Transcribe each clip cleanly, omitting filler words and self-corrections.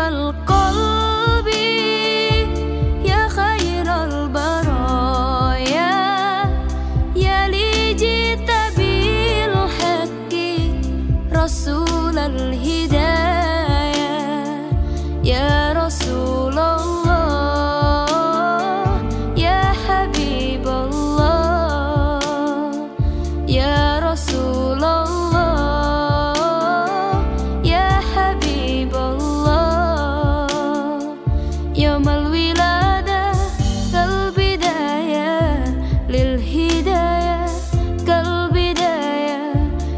القلب يا خير البرايا يا لي جئت بالحق رسول الهدايا يا رسول الله يا حبيب الله يا رسول الله يا حبيب الله يوم الولادة كالبداية للهداية كالبداية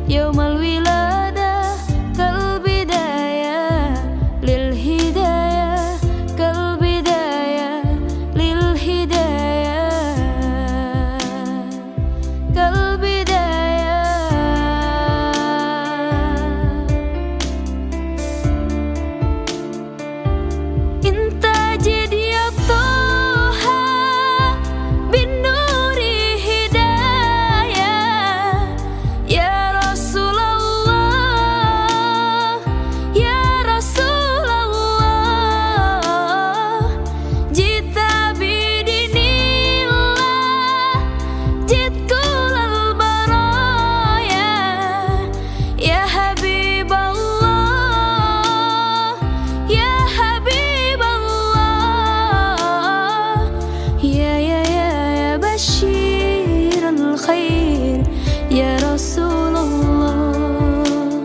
يوم الولادة كالبداية للهداية كالبداية للهداية كالبداية انت جد يا طه بالنور هداية يا رسول الله يا رسول الله جئت بدين الله جئت كل البرايا يا حبيب الله يا حبيب الله يا بشير الخير يا رسول الله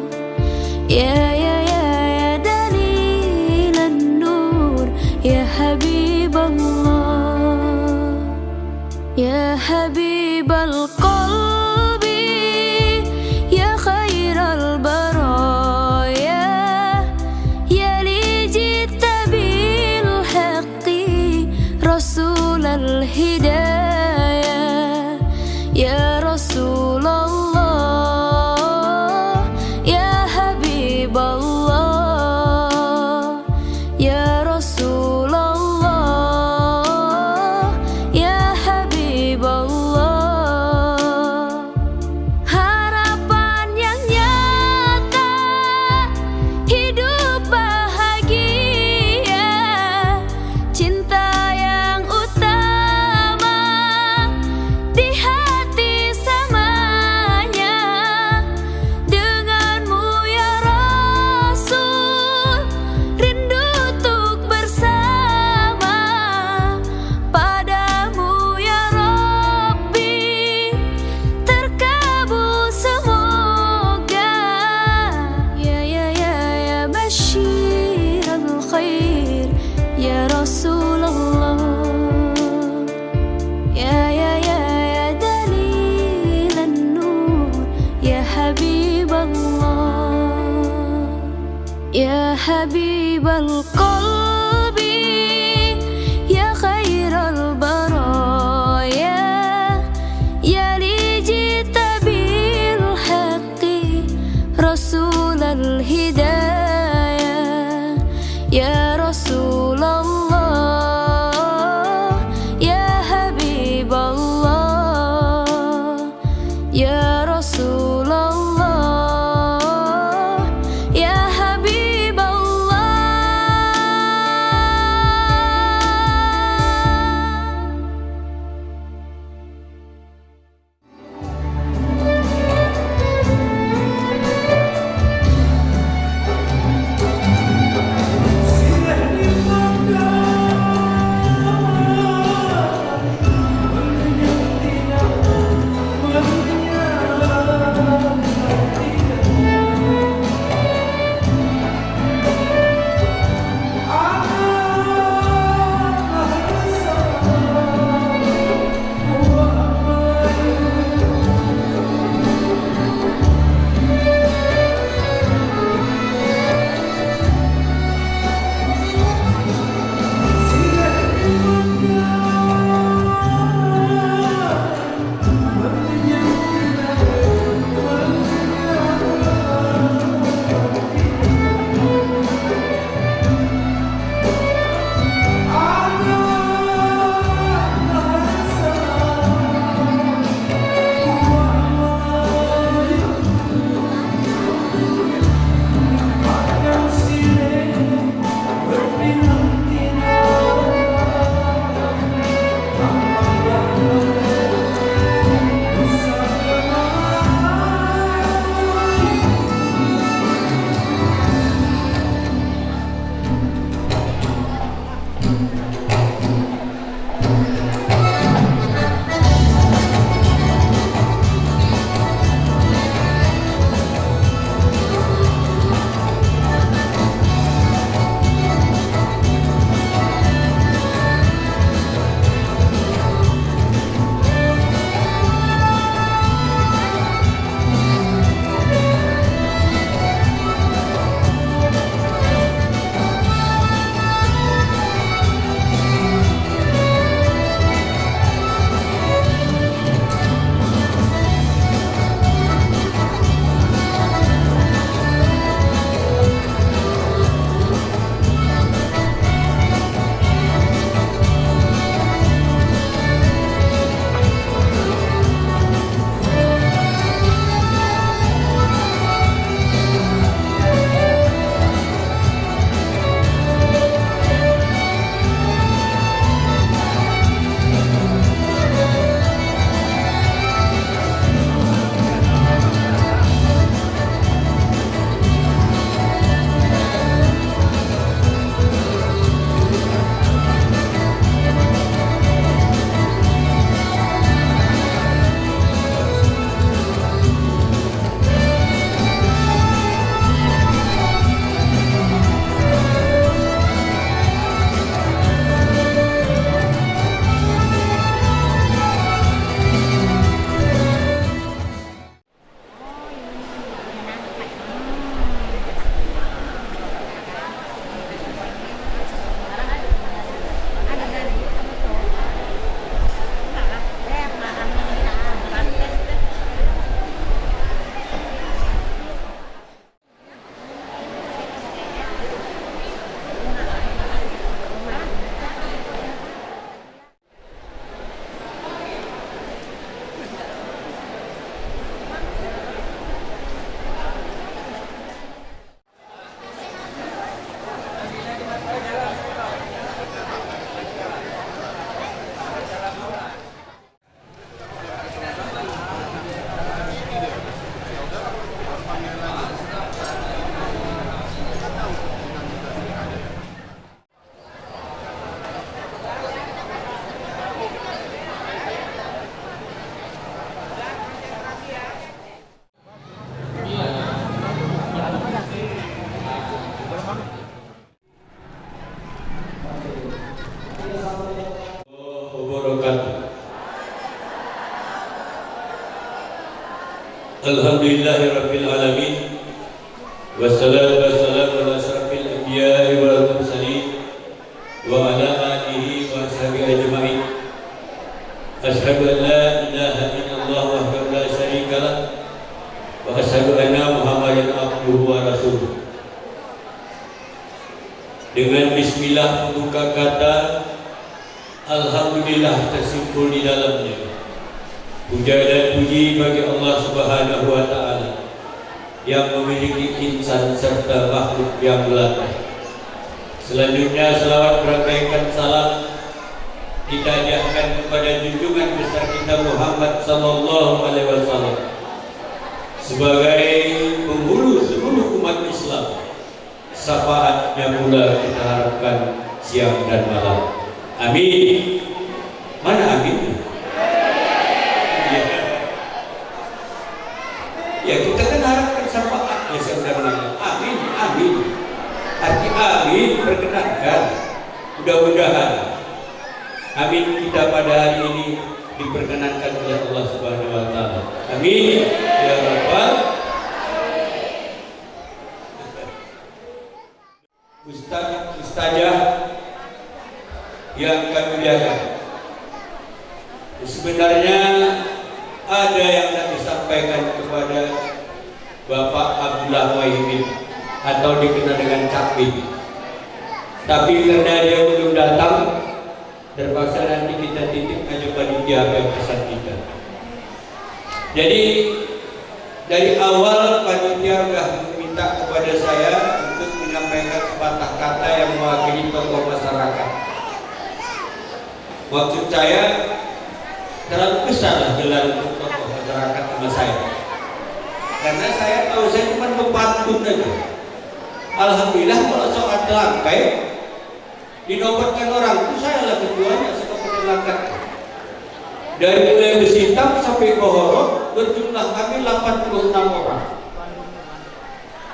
يا دليل النور يا حبيب الله يا حبيب القلب يا خير البرايا يا لي جئت بالحق رسول الهدايا يا رسول الله يا حبيب الله يا رسول الله يا حبيب الله harapan yang nyata hidup bahagia cinta yang utama di hati samanya denganmu ya Rasul rindu untuk bersama padamu ya Rabbi terkabul semoga ya bashir al-khair ya Rasulullah ya dalil an-nur ya Habib Allah ya Habib al-qalbi ya khair al-baraya ya li jita bil haqqi rasul al-hidayah ya Rasulullah ya Habib Allah ya Rasulullah ya Habib Allah Alhamdulillahirabbil alamin. Wassalatu wassalamu ala asyrafil anbiya'i wal mursalin wa ala alihi wa sahbihi ajma'in. Asyhadu an la ilaha illallah wahdahu la syarika lah wa asyhadu anna Muhammadan abduhu wa rasuluh. Dengan bismillah membuka kata alhamdulillah tersimpul di dalamnya. Puja dan puji bagi Allah Subhanahu wa taala yang memiliki insan serta makhluk yang melata. Selanjutnya selawat berkaitan salam kita hadiahkan kepada junjungan besar kita Muhammad sallallahu alaihi wasallam sebagai penghulu seluruh umat Islam. Syafaatnya pula kita harapkan siang dan malam. Amin. Mana amin? Ya kita kan harapkan syafaatnya siang dan malam. Amin, amin. Arti amin perkenankan. Mudah-mudahan amin kita pada hari ini diperkenankan oleh Allah Subhanahu wa taala. Amin ya rabbal Ustaz, Ustazah yang kami muliakan. Sebenarnya ada yang nak disampaikan kepada Bapak Abdullah Wahidin atau dikenal dengan Cak Bin. Tapi karena dia belum datang, terpaksa nanti kita titip aja panitia yang pesan kita. Jadi dari awal panitia sudah meminta kepada saya untuk menyampaikan sepatah kata yang mewakili tokoh masyarakat. Maksud saya terlalu besar gelar untuk tokoh masyarakat sama saya, karena saya tahu saya cuma pepantun aja. Alhamdulillah kalau soal langkai dinobatkan orang itu saya lah ketuanya sebagai langkat. Dari mulai Besitang sampai Kohorok berjumlah kami 86 orang.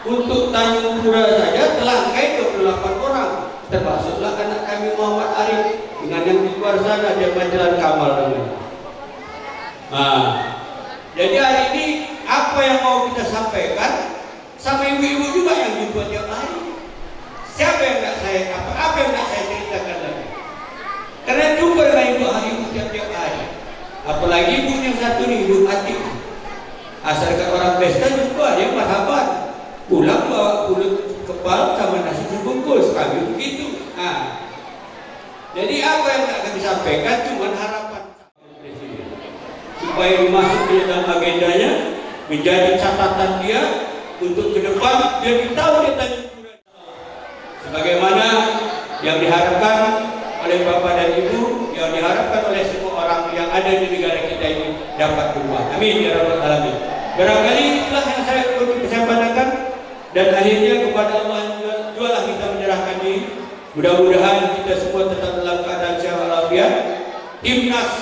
Untuk Tanjung Pura saja telangkai 28 orang, termasuklah anak kami Muhammad Arif dengan yang di luar sana ada Majalan Kamal namanya. Nah, jadi hari ini apa yang mau kita sampaikan sama ibu-ibu juga yang dibuat tiap hari. Siapa yang tidak saya apa yang tidak saya ceritakan lagi? Karena jumpa dengan ibu hari ibu tiap hari. Apalagi ibu yang satu ini ibu Atik. Asalkan orang pesta juga dia marhaban. Pulang bawa pulut kepal sama nasi sebungkus kami begitu. Nah, jadi apa yang tidak kami sampaikan cuma harapan supaya dimasuk di dalam agendanya, menjadi catatan dia untuk ke depan dia tahu dia tanya sebagaimana yang diharapkan oleh Bapak dan Ibu, yang diharapkan oleh semua orang yang ada di negara kita ini dapat berubah. Amin ya rabbal alamin. Barangkali itulah yang saya pandangkan, dan akhirnya kepada Allah jualah kita menyerahkan diri. Mudah-mudahan kita semua tetap dalam keadaan sehat walafiat. Timnas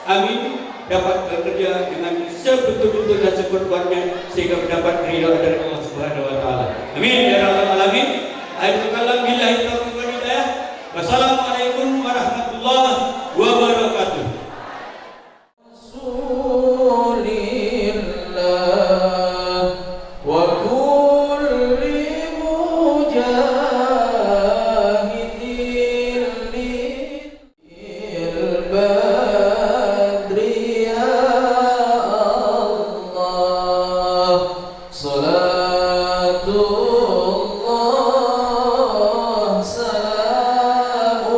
amin dapat bekerja dengan sebetul-betul dan sekuat-kuatnya sehingga mendapat ridha dari Allah Subhanahu wa taala. Amin ya rabbal alamin. Akhirul kalam billahi taufiq wal hidayah. Wassalamualaikum warahmatullahi wabarakatuh. Salatullah, salamun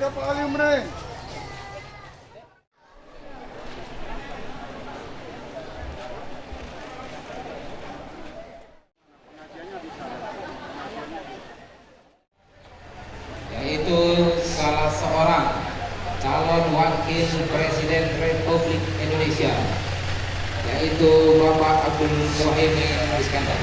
dapat alim ni. Yaitu salah seorang calon wakil Presiden Republik Indonesia, yaitu Bapak Abdul Muhaimin Iskandar.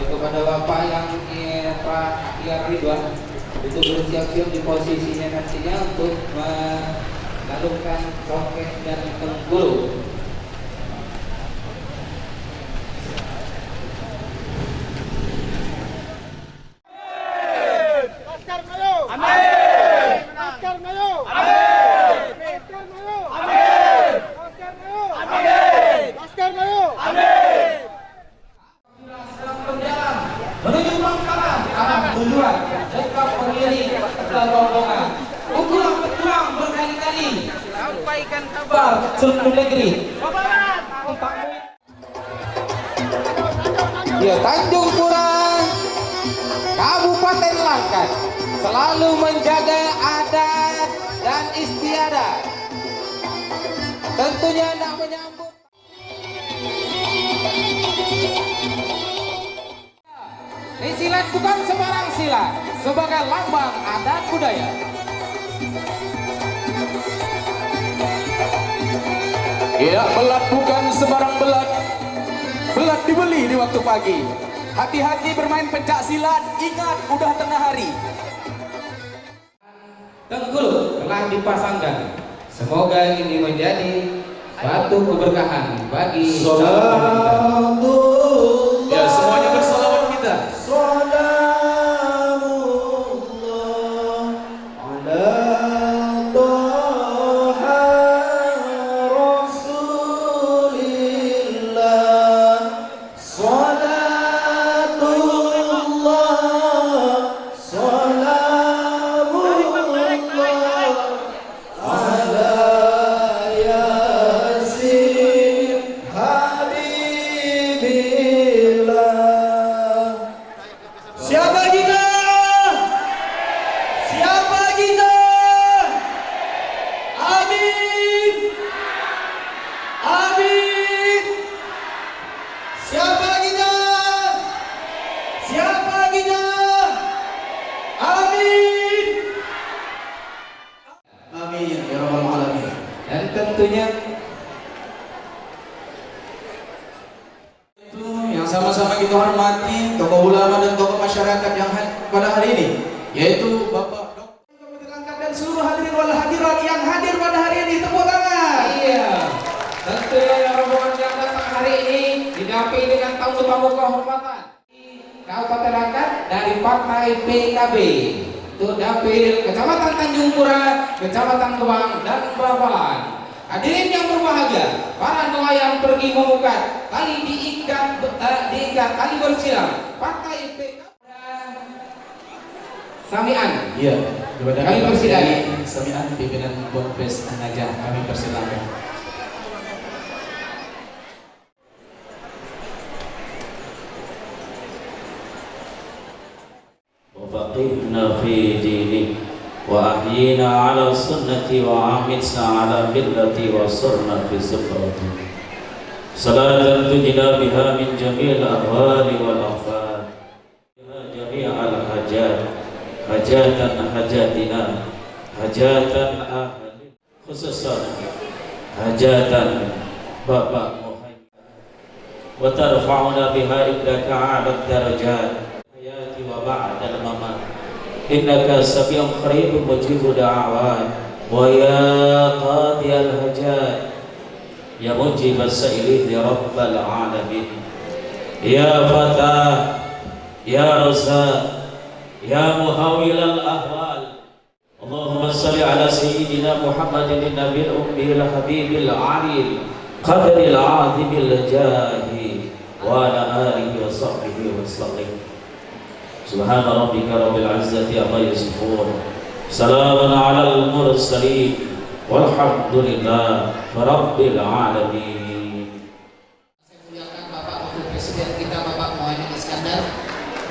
Kepada Bapak yang Ridwan untuk bersiap-siap di posisinya nantinya untuk melakukan roket dan penggulu. Laskar Melayu. Amin. Laskar Melayu. Amin. Laskar Melayu. Amin. Laskar Melayu. Amin. Laskar Melayu. Amin. Menuju pangkalan arah tujuan dekat pendiri serta rombongan. Pukulan pejuang berkali-kali sampaikan kabar seluruh negeri. Ya, Tanjung Pura, Kabupaten Langkat selalu menjaga adat dan istiadat. Tentunya hendak menyambut silat bukan sembarang silat, sebagai lambang adat budaya. Ya, belat bukan sembarang belat. Belat dibeli di waktu pagi. Hati-hati bermain pencak silat, ingat udah tengah hari. Tenggulu telah dipasangkan. Semoga ini menjadi batu keberkahan bagi sahabat kita. Ya, semuanya bersalawat kita. Siapa kita? Siapa kita? Amin. Amin. Siapa kita? Siapa kita? Amin. Amin ya rabbal alamin. Dan tentunya Yang sama-sama kita hormati tokoh ulama dan tokoh masyarakat yang pada hari ini, yaitu Bapak Dr. Langkat dan seluruh hadirin wal hadirat yang hadir pada hari ini. Tepuk tangan. iya, tentunya rombongan yang datang hari ini didampingi dengan tamu-tamu kehormatan Kabupaten Langkat dari Partai PKB, untuk dapil Kecamatan Tanjung Pura, Kecamatan Kebang dan Babalan. Hadirin yang berbahagia, para nelayan pergi memukat tali diikat tali bersilang Partai PKB Samian. Iya, kepada Kami Bapak persilakan. Kiai Samian pimpinan Ponpes An-Najah, kami persilakan. وفقهنا في دينك وأحيينا على السنة وعامتنا على ملة وصرنا في سفرته صلاة تجنا بها من جميع الأهوال والأفات بها جميع الحاجات حاجات حاجاتنا حاجات أهل خصوصا حاجات بابا محمد وترفعنا بها عندك أعلى الدرجات وبعد الممات إنك سميع قريب مجيب دعوات ويا قاضي الحاجات يا مجيب السائلين يا رب العالمين يا فتاه يا رزاق يا مهاول الأهوال اللهم salli ala sayyidina Muhammadin nabiyil ummil habibil alil qadiril azimil jahi wa ala alihi wa sahbihi wa sallim. Subhana rabbika rabbil izzati amma yasifun, salamun alal mursalin, walhamdulillah rabbil alamin. Saya muliakan Bapak Wakil Presiden kita Bapak Muhaimin Iskandar,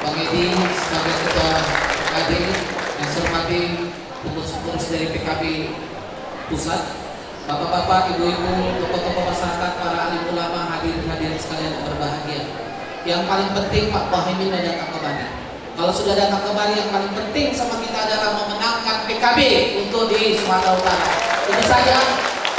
Bang Edi sebagai Ketua PKB, yang saya hormati pengurus dari PKB Pusat, Bapak-bapak, ibu-ibu, tokoh-tokoh masyarakat, para alim ulama, hadirin sekalian yang berbahagia. Yang paling penting Pak Muhaimin datang kembali. Kalau sudah datang kembali, yang paling penting sama kita adalah memenangkan PKB untuk di Sumatera Utara. Itu saja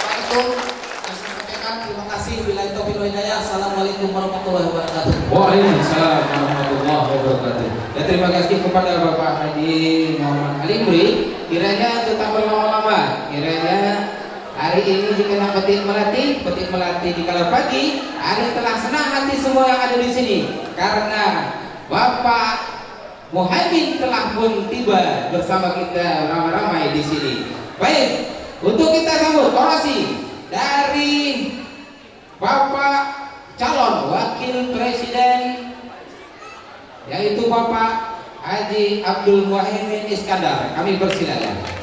Pak Itu yang saya sampaikan. Terima kasih. Billahi taufiq wal hidayah. Assalamualaikum warahmatullahi wabarakatuh. Waalaikumsalam warahmatullahi wabarakatuh. Dan terima kasih kepada Bapak Haji Muhammad Alimri. Kiranya tetap berlama-lama. Kiranya hari ini dikenang petik melati di kala pagi. Hari telah senang hati semua yang ada di sini karena Bapak Muhaimin telah pun tiba bersama kita ramai-ramai di sini. Baik, untuk kita sambut orasi dari Bapak calon Wakil Presiden, yaitu Bapak Haji Abdul Muhaimin Iskandar. Kami persilakan.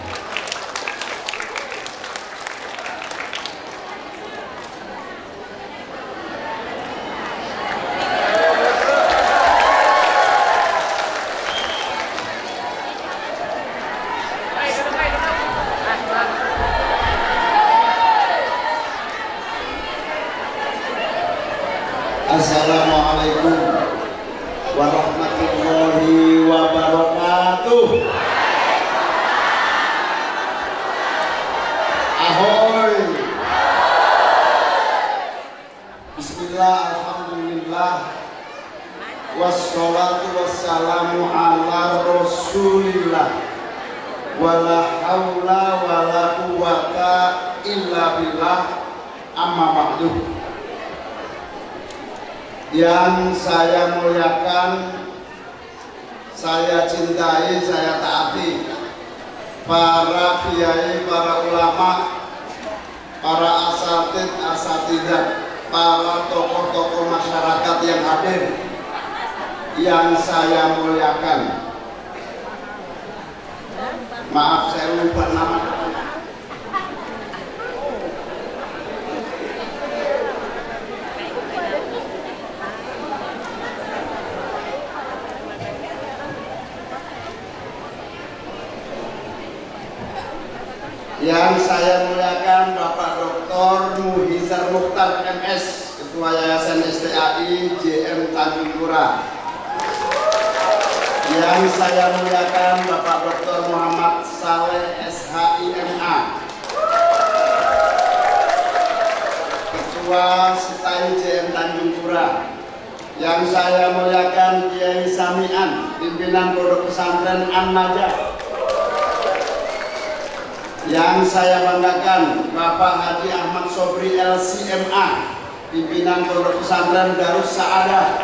Assalamualaikum warahmatullahi wabarakatuh. Ahoy. Bismillah, alhamdulillah, wassalatu wassalamu ala rasulillah, wala hawla wala quwata illa billah, amma ba'du. Yang saya muliakan, saya cintai, saya taati para kiai, para ulama, para asatidzah, para tokoh-tokoh masyarakat yang hadir, yang saya muliakan. Maaf saya lupa nama. Yang saya muliakan Bapak Dr. Muhizar Mukhtar MS, Ketua Yayasan STAI JM Tanjung Pura. Yang saya muliakan Bapak Dr. Muhammad Saleh SHIMA, Ketua STAI JM Tanjung Pura. Yang saya muliakan Kiai Samian, Pimpinan Pondok Pesantren An-Najah. Yang saya banggakan Bapak Haji Ahmad Sobri LCMA, Pimpinan Pondok Pesantren Darus Saadah.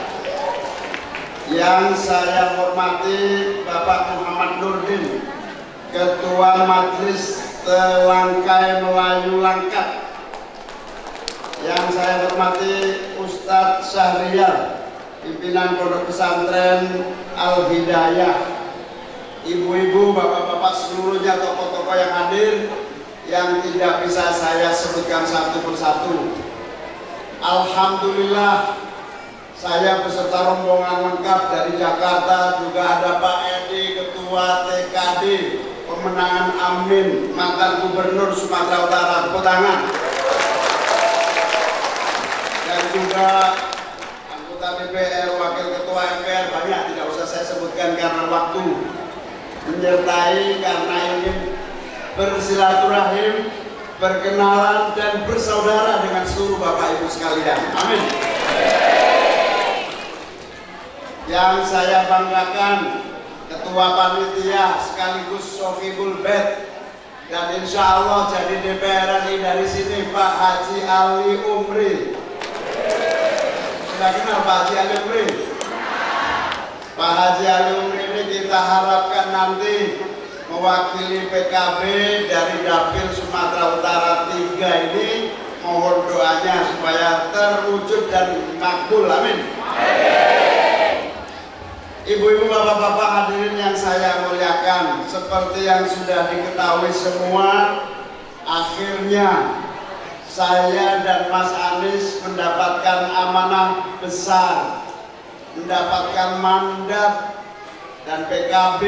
Yang saya hormati Bapak Muhammad Nurdin, Ketua Majelis Telangkai Melayu Langkat. Yang saya hormati Ustadz Syahrial, Pimpinan Pondok Pesantren Al-Hidayah. Ibu-ibu, bapak-bapak seluruhnya, tokoh-tokoh yang hadir yang tidak bisa saya sebutkan satu persatu. Alhamdulillah, saya beserta rombongan lengkap dari Jakarta, juga ada Pak Edi, Ketua TKD Pemenangan Amin, mantan Gubernur Sumatera Utara, tepuk tangan. Dan juga anggota DPR, Wakil Ketua MPR, banyak tidak usah saya sebutkan karena waktu. Menyertai karena ingin bersilaturahim, berkenalan dan bersaudara dengan seluruh Bapak Ibu sekalian. Amin. Yang saya banggakan Ketua Panitia sekaligus Sohibul Bed dan insya Allah jadi DPR RI dari sini Pak Haji Ali Umri. Sudah kenal Pak Haji Ali Umri? Pak Haji Ali Umri ini kita harapkan nanti mewakili PKB dari Dapil Sumatera Utara 3 ini, mohon doanya supaya terwujud dan makbul. Amin. Ibu-ibu, bapak-bapak hadirin yang saya muliakan, seperti yang sudah diketahui semua, akhirnya saya dan Mas Anies mendapatkan amanah besar, mendapatkan mandat, dan PKB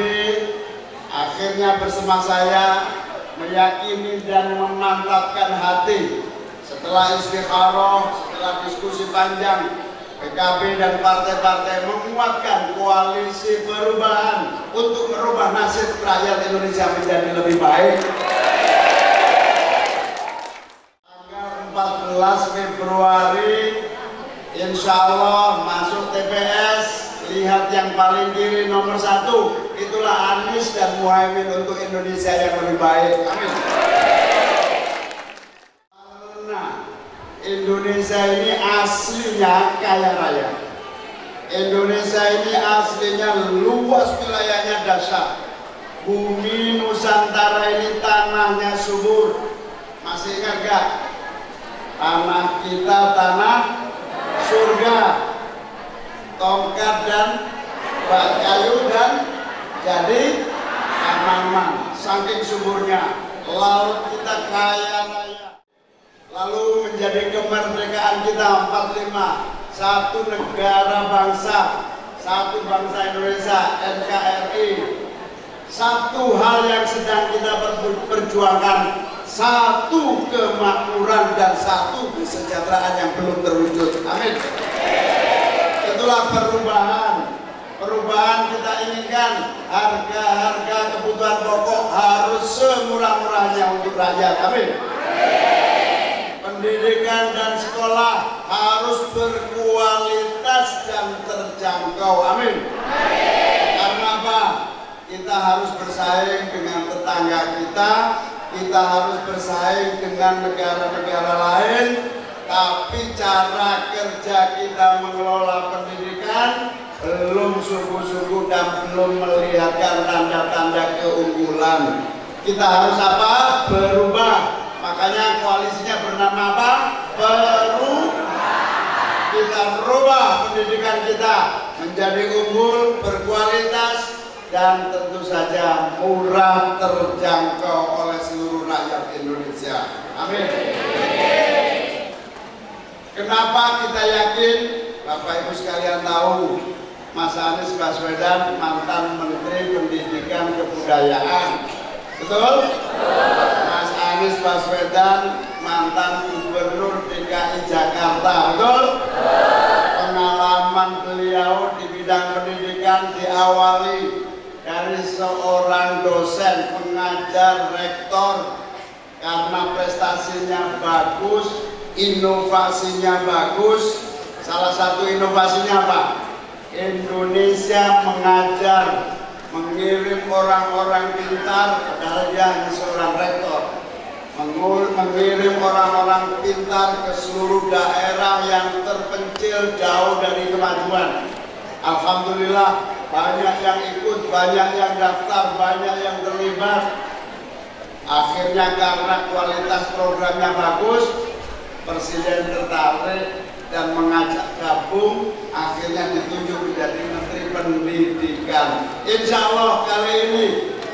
akhirnya bersama saya meyakini dan memantapkan hati setelah istikharah, setelah diskusi panjang, PKB dan partai-partai menguatkan koalisi perubahan untuk merubah nasib rakyat Indonesia menjadi lebih baik. Tanggal 14 Februari insya Allah masuk TPS. Lihat yang paling kiri nomor 1, itulah Anies dan Muhaimin untuk Indonesia yang lebih baik. Amin. Karena Indonesia ini aslinya kaya raya. Indonesia ini aslinya luas, wilayahnya dahsyat. Bumi Nusantara ini tanahnya subur. Masih ingat gak? Tanah kita tanah surga. Tongkat dan kayu dan jadi tanaman, saking suburnya. Laut kita kaya raya. Lalu menjadi kemerdekaan kita 45, satu negara bangsa, satu bangsa Indonesia, NKRI. Satu hal yang sedang kita perjuangkan, satu kemakmuran dan satu kesejahteraan yang belum terwujud. Amin. Itulah perubahan. Perubahan kita inginkan harga-harga kebutuhan pokok harus semurah-murahnya untuk rakyat. Amin. Pendidikan dan sekolah harus berkualitas dan terjangkau. Amin. Karena apa? Kita harus bersaing dengan tetangga kita harus bersaing dengan negara-negara lain. Tapi cara kerja kita mengelola pendidikan belum sungguh-sungguh dan belum melihatkan tanda-tanda keunggulan. Kita harus apa? Berubah. Makanya koalisinya bernama apa? Kita berubah pendidikan kita menjadi unggul, berkualitas, dan tentu saja murah, terjangkau oleh seluruh rakyat Indonesia. Amin. Kenapa kita yakin? Bapak Ibu sekalian tahu, Mas Anies Baswedan mantan Menteri Pendidikan Kebudayaan. Betul? Mas Anies Baswedan mantan Gubernur DKI Jakarta. Betul? Pengalaman beliau di bidang pendidikan diawali dari seorang dosen, pengajar, rektor, karena prestasinya bagus, inovasinya bagus. Salah satu inovasinya apa? Indonesia mengajar, mengirim orang-orang pintar, padahal dia hanya seorang rektor, mengirim orang-orang pintar ke seluruh daerah yang terpencil jauh dari kemajuan. Alhamdulillah, banyak yang ikut, banyak yang daftar, banyak yang terlibat. Akhirnya karena kualitas programnya bagus, Presiden tertarik dan mengajak gabung, akhirnya ditunjuk menjadi Menteri Pendidikan. Insya Allah kali ini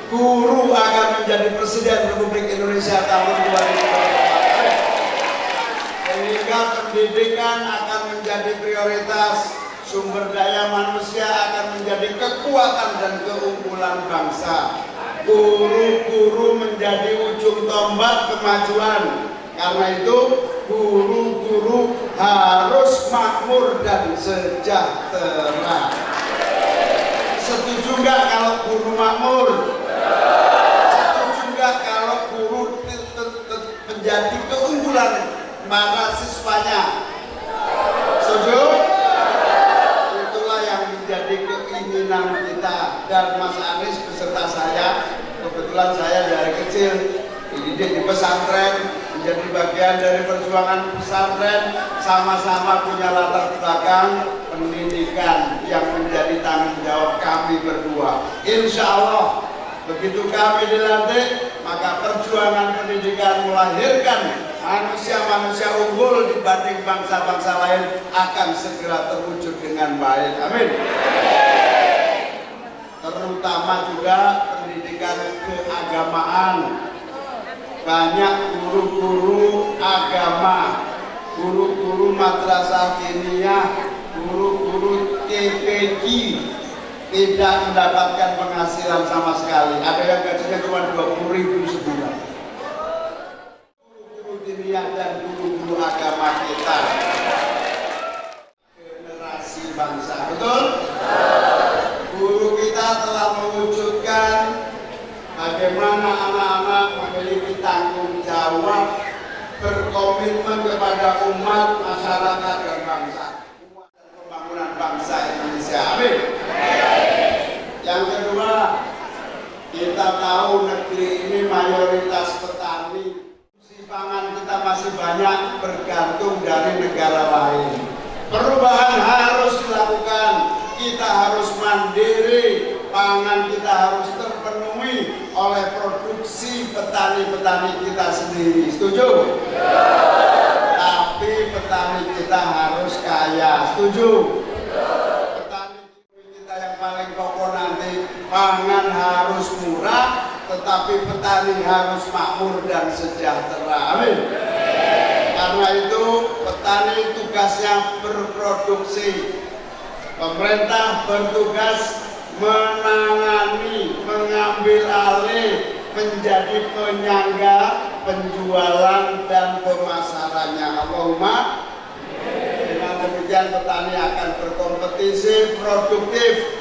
guru akan menjadi Presiden Republik Indonesia tahun 2024. Sehingga pendidikan akan menjadi prioritas, sumber daya manusia akan menjadi kekuatan dan keunggulan bangsa. Guru-guru menjadi ujung tombak kemajuan. Karena itu guru-guru harus makmur dan sejahtera. Setuju nggak kalau guru makmur? Setuju nggak kalau guru menjadi keunggulan para siswanya? Setuju? Itulah yang menjadi keinginan kita. Dan Mas Anies beserta saya, kebetulan saya dari kecil dididik di pesantren, menjadi bagian dari perjuangan pesantren, sama-sama punya latar belakang pendidikan yang menjadi tanggung jawab kami berdua. Insya Allah Begitu kami dilantik, maka perjuangan pendidikan melahirkan manusia-manusia unggul dibanding bangsa-bangsa lain akan segera terwujud dengan baik. Amin. Terutama juga pendidikan keagamaan. Banyak guru-guru agama, guru-guru madrasah diniyah, guru-guru TPQ tidak mendapatkan penghasilan sama sekali. Ada yang gajinya cuma 20.000 sebulan. Guru-guru diniyah dan guru-guru agama kita, generasi bangsa, betul? Guru kita telah mewujudkan bagaimana anak-anak memiliki tanggung jawab, berkomitmen kepada umat, masyarakat, dan bangsa. Pembangunan bangsa Indonesia. Amin. Yang kedua, kita tahu negeri ini mayoritas petani. Produksi pangan kita masih banyak bergantung dari negara lain. Perubahan harus dilakukan. Kita harus mandiri. Pangan kita harus terpenuhi oleh produksi petani-petani kita sendiri. Setuju? Tapi petani kita harus kaya. Setuju? Yang paling pokok nanti, pangan harus murah, tetapi petani harus makmur dan sejahtera. Amin. Karena itu petani tugasnya berproduksi, pemerintah bertugas menangani, mengambil alih, menjadi penyangga penjualan dan pemasarannya. Allahumma. Dengan demikian petani akan berkompetisi produktif.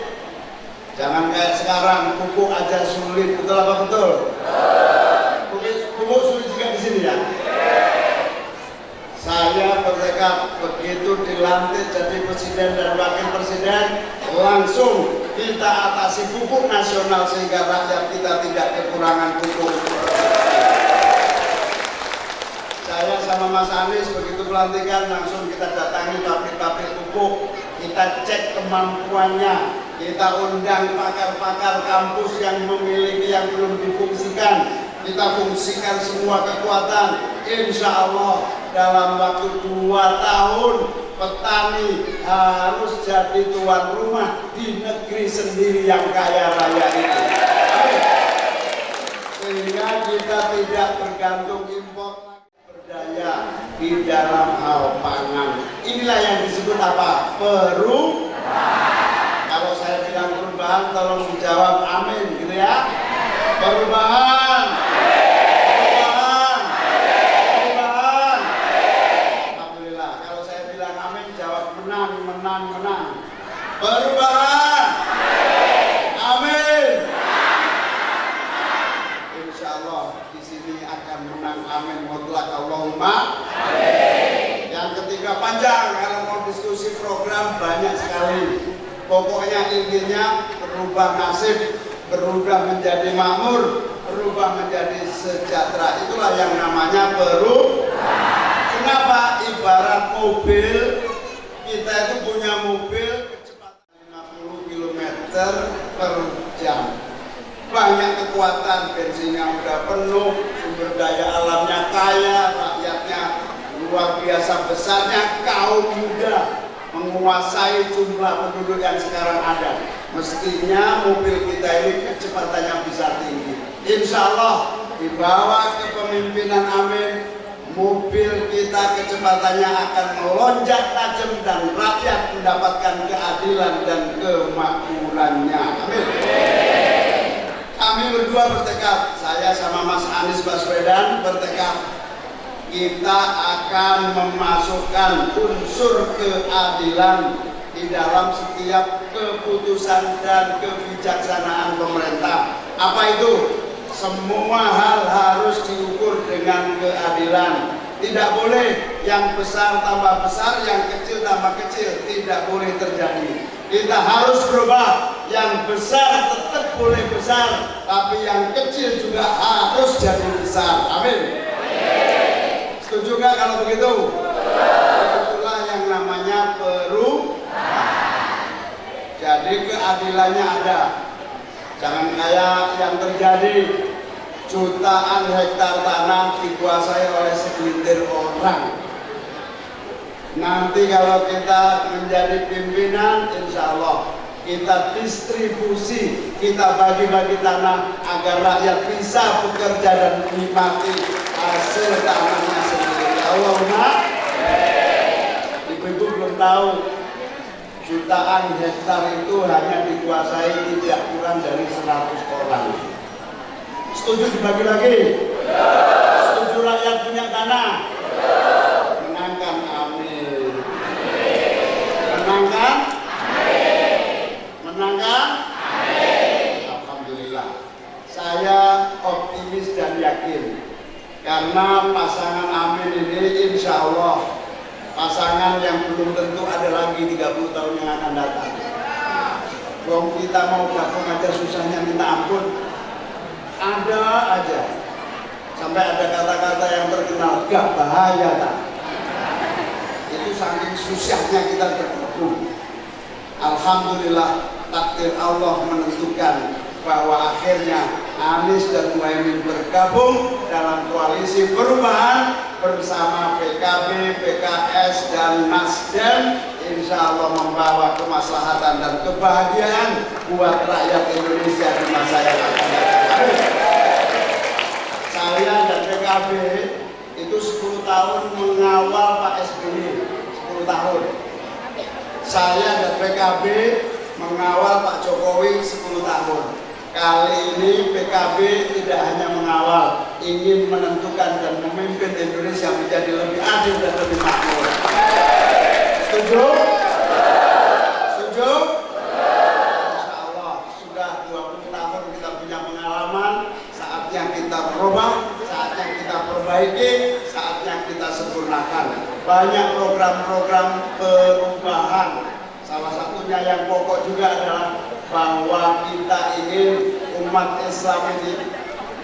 Jangan kayak sekarang pupuk aja sulit, betul apa betul? Pupuk sulit juga di sini ya. Saya bertekad begitu dilantik jadi presiden dan wakil presiden, langsung kita atasi pupuk nasional sehingga rakyat kita tidak kekurangan pupuk. Saya sama Mas Anies begitu pelantikan langsung kita datangi pabrik-pabrik pupuk, kita cek kemampuannya, kita undang pakar-pakar kampus yang memiliki yang belum difungsikan, kita fungsikan semua kekuatan. Insya Allah dalam waktu 2 tahun petani harus jadi tuan rumah di negeri sendiri yang kaya raya ini. Sehingga kita tidak bergantung impor, berdaya di dalam hal pangan. Inilah yang disebut apa? Perubahan. Kalau saya bilang perubahan, tolong dijawab amin, gitu ya. Perubahan. Perubahan. Perubahan. Alhamdulillah. Kalau saya bilang amin, jawab menang, menang, menang. Perubahan. Amin. Insya Allah di sini akan menang amin mutlak. Allahumma. Amin. Yang ketiga panjang, kalau mau diskusi program banyak sekali. Pokoknya intinya berubah nasib, berubah menjadi makmur, berubah menjadi sejahtera. Itulah yang namanya perubahan. Kenapa? Ibarat mobil, kita itu punya mobil kecepatan 50 km per jam. Banyak kekuatan, bensinnya udah penuh, sumber daya alamnya kaya, rakyatnya luar biasa besarnya, kaum muda menguasai jumlah penduduk yang sekarang ada. Mestinya mobil kita ini kecepatannya bisa tinggi. Insya Allah di bawah kepemimpinan Amin, mobil kita kecepatannya akan melonjak tajam dan rakyat mendapatkan keadilan dan kemakmurannya. Amin. Kami berdua bertekad, saya sama Mas Anies Baswedan bertekad, kita akan memasukkan unsur keadilan di dalam setiap keputusan dan kebijaksanaan pemerintah. Apa itu? Semua hal harus diukur dengan keadilan. Tidak boleh yang besar tambah besar, yang kecil tambah kecil. Tidak boleh terjadi. Kita harus berubah. Yang besar tetap boleh besar, tapi yang kecil juga harus jadi besar. Amin. Setuju nggak kalau begitu? Itulah yang namanya perubahan. Jadi keadilannya ada. Jangan kayak yang terjadi, jutaan hektar tanah dikuasai oleh segelintir orang. Nanti kalau kita menjadi pimpinan, insya Allah kita distribusi, kita bagi-bagi tanah agar rakyat bisa bekerja dan menikmati hasil tanahnya sendiri. Allahumma. Ibu-ibu belum tahu, jutaan hektar itu hanya dikuasai tidak kurang dari 100 orang. Setuju dibagi-bagi? Setuju rakyat punya tanah? Menangkan, amin. Menangkan? Menangkan? Alhamdulillah. Saya optimis dan yakin karena pasangan amin ini insya Allah pasangan yang belum tentu ada lagi 30 tahun yang akan datang. Wong kita mau gabung aja susahnya minta ampun. Ada aja. Sampai ada kata-kata yang terkenal, gak bahaya tak? Itu saking susahnya kita bergabung. Alhamdulillah takdir Allah menentukan bahwa akhirnya Anies dan Muhaimin bergabung dalam koalisi perubahan bersama PKB, PKS dan Nasdem, insya Allah membawa kemaslahatan dan kebahagiaan buat rakyat Indonesia di masa yang akan datang. Saya dan PKB itu 10 tahun mengawal Pak SBY, 10 tahun. Saya dan PKB mengawal Pak Jokowi 10 tahun. Kali ini PKB tidak hanya mengawal, ingin menentukan dan memimpin Indonesia menjadi lebih adil dan lebih makmur. Setuju? Setuju? Insya Allah sudah 20 tahun kita punya pengalaman. Saatnya kita berubah, saatnya kita perbaiki, saatnya kita sempurnakan. Banyak program-program perubahan. Salah satunya yang pokok juga adalah bahwa kita ingin umat Islam ini,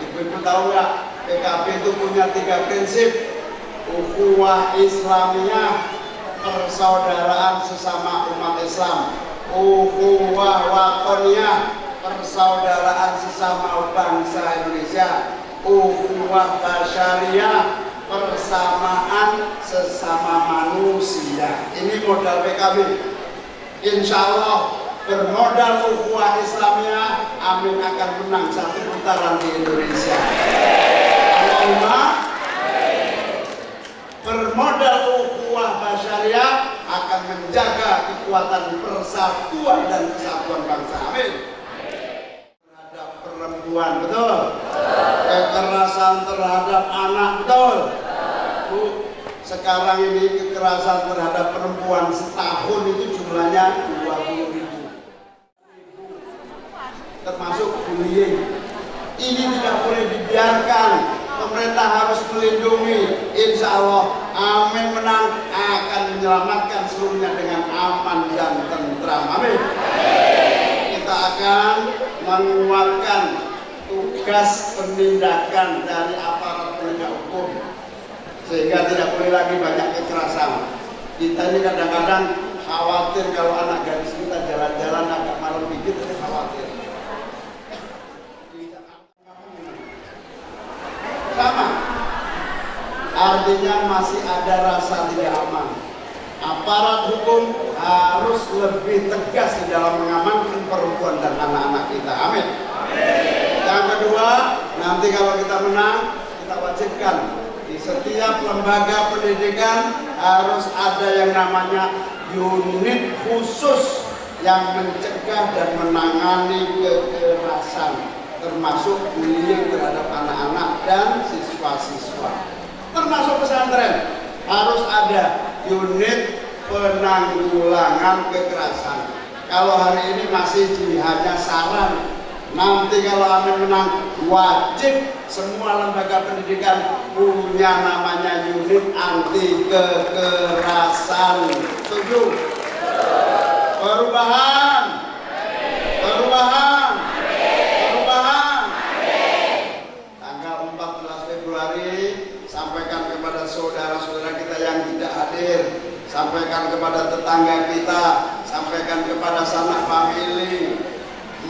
ibu-ibu tahu nggak, PKB itu punya 3 prinsip: ukhuwah Islamiyah, persaudaraan sesama umat Islam; ukhuwah watoniyah, persaudaraan sesama bangsa Indonesia; ukhuwah basyariyah, persamaan sesama manusia. Ini modal PKB. Insya Allah bermodal ukhuwah Islamiyah, amin akan menang 1 putaran di Indonesia. Allahumma. Bermodal ukhuwah basyariah akan menjaga kekuatan persatuan dan kesatuan bangsa. Amin. Terhadap perempuan, betul. Kekerasan terhadap anak, betul. Bu, sekarang ini kekerasan terhadap perempuan setahun itu jumlahnya 20.000. Termasuk bullying. Ini tidak boleh dibiarkan. Pemerintah harus melindungi. Insya Allah amin menang akan menyelamatkan seluruhnya dengan aman dan tentram. Amin. Kita akan menguatkan tugas penindakan dari aparat penegak hukum sehingga tidak boleh lagi banyak kekerasan. Kita ini kadang-kadang khawatir kalau anak gadis kita jalan-jalan agak malam dikit, ini khawatir. Sama, artinya masih ada rasa tidak aman. Aparat hukum harus lebih tegas di dalam mengamankan perempuan dan anak-anak kita. Amin. Yang kedua, nanti kalau kita menang, kita wajibkan di setiap lembaga pendidikan harus ada yang namanya unit khusus yang mencegah dan menangani kekerasan, termasuk bullying terhadap anak-anak dan siswa-siswa. Termasuk pesantren harus ada unit penanggulangan kekerasan. Kalau hari ini masih hanya saran, nanti kalau amin menang wajib semua lembaga pendidikan punya namanya unit anti kekerasan. Setuju? Perubahan. Perubahan. Tanggal 14 Februari sampaikan kepada saudara-saudara kita yang tidak hadir, sampaikan kepada tetangga kita, sampaikan kepada sanak famili,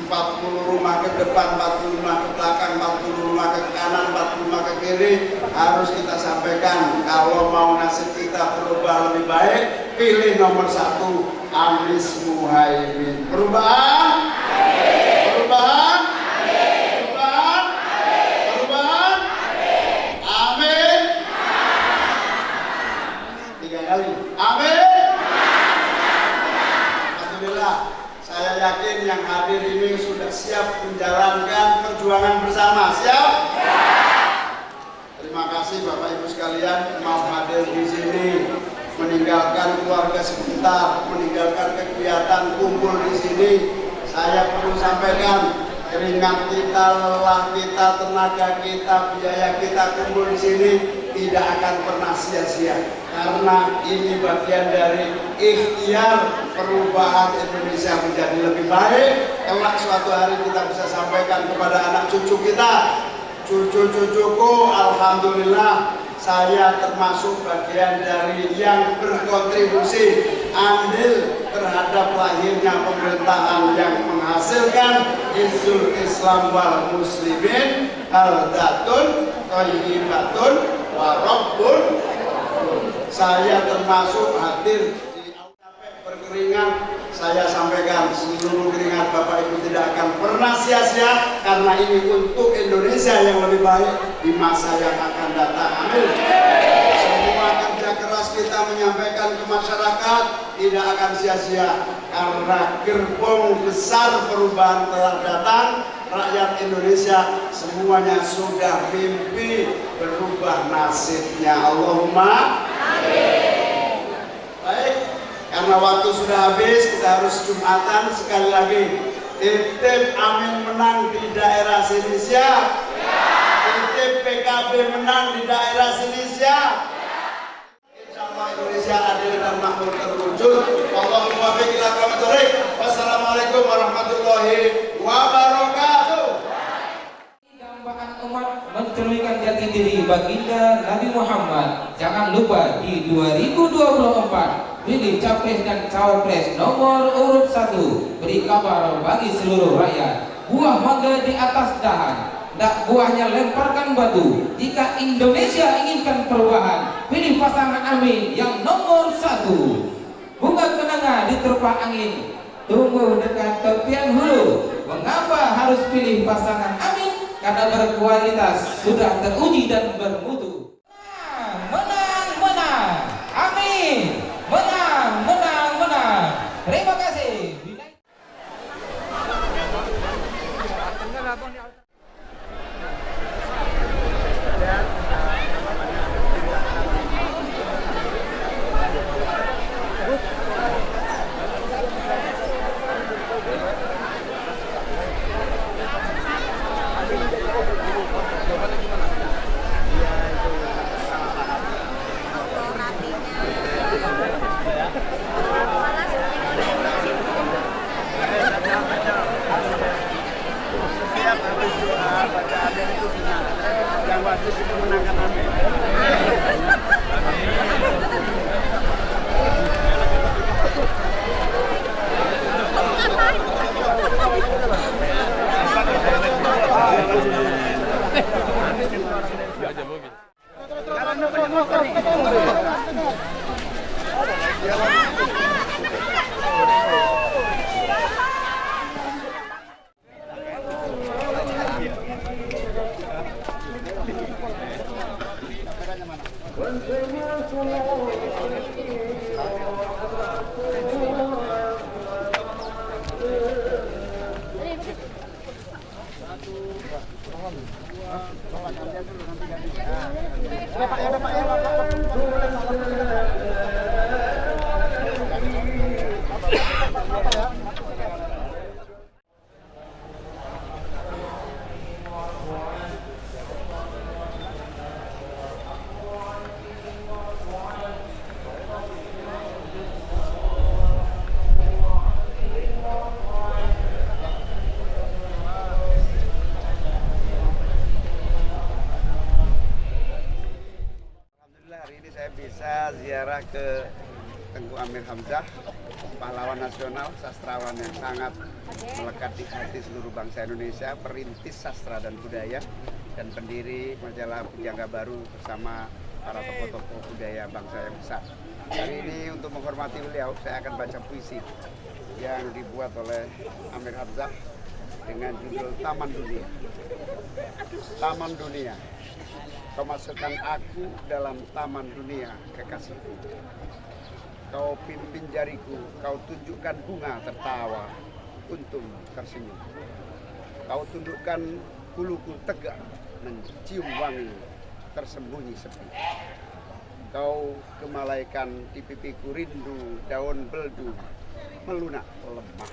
40 rumah ke depan, 40 rumah ke belakang, 40 rumah ke kanan, 40 rumah ke kiri, harus kita sampaikan kalau mau nasib kita berubah lebih baik, pilih nomor 1 Anies Muhaimin. Perubahan? Perubahan? Perubahan? Perubahan? Amin. 3 kali. Amin. Alhamdulillah. Saya yakin yang hadir ini sudah siap menjalankan perjuangan bersama. Siap? Terima kasih Bapak Ibu sekalian mau hadir di sini, meninggalkan keluarga sebentar, meninggalkan kegiatan kumpul di sini. Saya perlu sampaikan, keringat kita, lelah kita, tenaga kita, biaya kita kumpul di sini tidak akan pernah sia-sia, karena ini bagian dari ikhtiar perubahan Indonesia menjadi lebih baik. Kelak suatu hari kita bisa sampaikan kepada anak cucu kita, cucu-cucuku, alhamdulillah saya termasuk bagian dari yang berkontribusi andil terhadap lahirnya pemerintahan yang menghasilkan Hizbul Islam wal Muslimin, baldatun thayyibatun wa rabbun. Saya termasuk hadir di berkeringat. Saya sampaikan seluruh keringat Bapak Ibu tidak akan pernah sia-sia, karena ini untuk Indonesia yang lebih baik di masa yang akan datang. Amin. Semua kerja keras kita menyampaikan ke masyarakat tidak akan sia-sia, karena gerbong besar perubahan telah datang. Rakyat Indonesia semuanya sudah mimpi berubah nasibnya. Allahumma amin. Baik, karena waktu sudah habis, kita harus Jumatan. Sekali lagi, titip Amin menang di daerah sini, siap? Titip PKB menang di daerah sini, siap? Insyaallah Indonesia adil dan makmur terwujud. Allahumma biqil aqwamit thoriq. Wassalamualaikum warahmatullahi wabarakatuh. Dambaan umat mencerminkan jati diri baginda Nabi Muhammad. Jangan lupa di 2024 pilih capres dan cawapres nomor urut 1. Beri kabar bagi seluruh rakyat. Buah mangga di atas dahan, tak buahnya lemparkan batu. Jika Indonesia inginkan perubahan, pilih pasangan Amin yang nomor 1. Bunga kenanga diterpa angin, tumbuh dekat tepian hulu. Mengapa harus pilih pasangan Amin? Karena berkualitas, sudah teruji dan bermutu. Menang, menang, Amin. Menang, menang, menang. Terima kasih. Ziarah ke Tengku Amir Hamzah, pahlawan nasional, sastrawan yang sangat melekat di hati seluruh bangsa Indonesia, perintis sastra dan budaya, dan pendiri majalah Pujangga Baru bersama para tokoh-tokoh budaya bangsa yang besar. Hari ini untuk menghormati beliau, saya akan baca puisi yang dibuat oleh Amir Hamzah dengan judul Taman Dunia. Taman Dunia, kau masukkan aku dalam taman dunia kekasihku. Kau pimpin jariku, kau tunjukkan bunga tertawa, untung tersenyum. Kau tundukkan buluku tegak, mencium wangi, tersembunyi sepi. Kau gemalaikan di pipiku rindu, daun beldu, melunak lemah.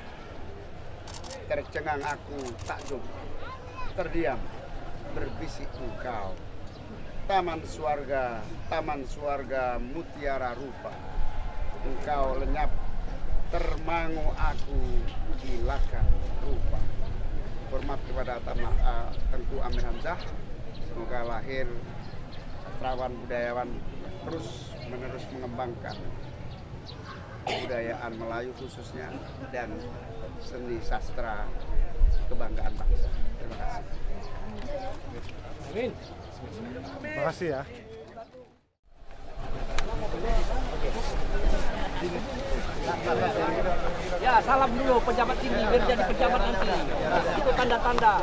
Tercengang aku takjub, terdiam, berbisik engkau. Taman suarga mutiara rupa. Engkau lenyap, termangu aku, gilakan rupa. Hormat kepada Tengku Amir Hamzah. Semoga lahir sastrawan budayawan terus menerus mengembangkan kebudayaan Melayu khususnya dan seni sastra kebanggaan bangsa. Terima kasih. Amin. Terima kasih ya. Ya, salam dulu pejabat tinggi biar jadi pejabat nanti. Itu tanda-tanda.